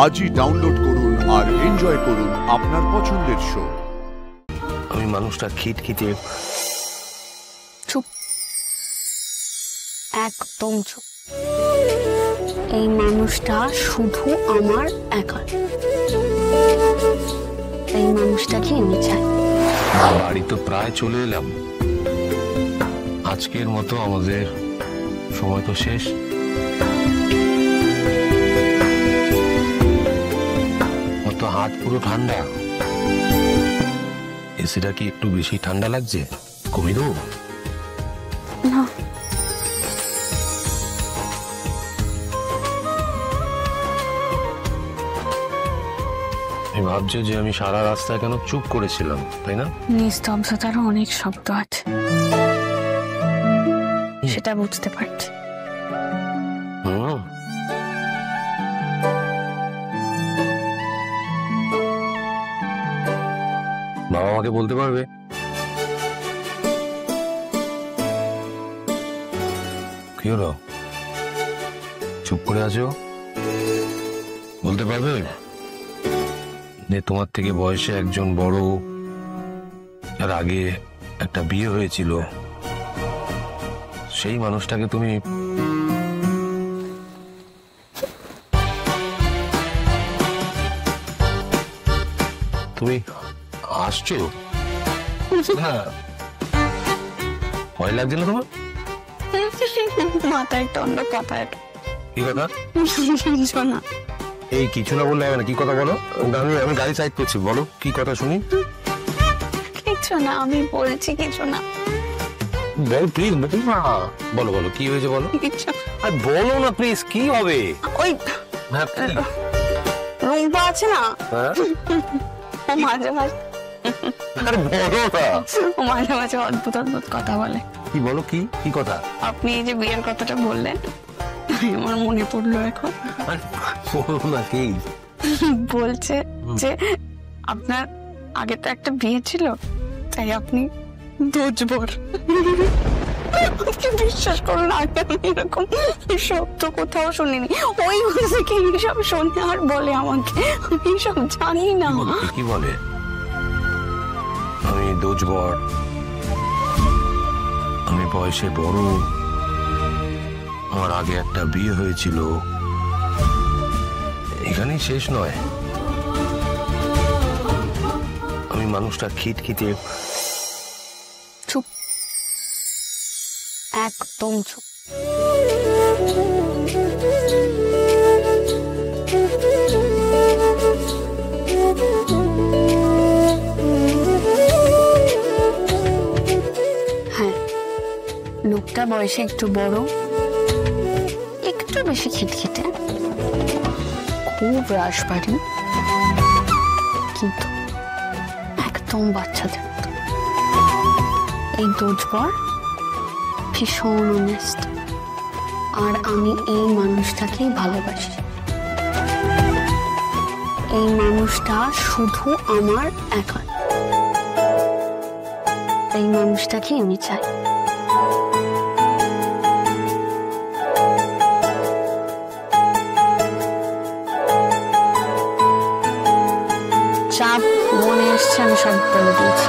আজই ডাউনলোড করুন আর এনজয় করুন আপনার পছন্দের শো। আমি মানুষটা খিটখিটে। চুপ, একদম চুপ। এই মানুষটা শুধু আমার একার। এই মানুষটাকে আমি চাই। বাড়ি তো প্রায় চলে এলাম, আজকের মতো আমাদের সময় তো শেষ। তো হাত পুরো ঠান্ডা, এসিটা কি একটু বেশি ঠান্ডা লাগছে? কমিয়ে দেবো? না, আমি ভাবছি যে আমি সারা রাস্তায় কেন চুপ করেছিলাম, তাই না? নিস্তব্ধতারও অনেক শব্দ আছে, সেটা বুঝতে পারছি। বাবা আমাকে বলতে পারবে কি হলো, চুপ করে আছো? বলতে পারবে যে তোমার থেকে বয়সে একজন বড়, আর আগে একটা বিয়ে হয়েছিল, সেই মানুষটাকে তুমি আসছো? হ্যাঁ, ভয় লাগছে না তোমার? মাথায় একটা অন্য কথা। কি কথা? কিছু না। এই কিছু না বললে হবে না, কি কথা বলো? আমি গাড়ি সাইড করছি, বলো কি কথা শুনি। কিছু না, আমি বলছি কিছু না। বল প্লিজ, বলো বলো কি হয়েছে বলো। আর বলো না প্লিজ, কি হবে? ওই রুম্পা আছে না, হ্যাঁ ও মাঝে মাঝে মাঝে মাঝে অদ্ভুত অদ্ভুত কথা বলে। কি বলো, কি কি কথা? আপনি এই যে বিয়ের কথাটা বললেন, আমার মনে পড়লো এখন। কি বলছে যে আপনার আগে তো একটা বিয়ে ছিল, তাই আপনি দোজবর। বিশ্বাস করুন, আগে আমি এরকম শব্দ কোথাও শুনিনি। ওই থেকে এইসব শোনে আর বলে আমাকে, আমি সব জানি না। কি বলে? আমি দোজবর, আমি বয়সে বড়, আমার আগে একটা বিয়ে হয়েছিল। এখানেই শেষ নয়, আমি মানুষটা খিটখিটে। চুপ, একদম চুপ। হ্যাঁ, লোকটা বয়সে একটু বড়, একটু বেশি খিটখিটে, খুব রাশবাড়ি, কিন্তু একদম বাচ্চাদের মতো। এই দোজবর ভীষণ অনেস্ট, আর আমি এই মানুষটাকেই ভালোবাসি। এই মানুষটা শুধু আমার একার। এই মানুষটাকেই আমি চাই। চাপ মনে এসছে, আমি সব বলে দিয়েছি।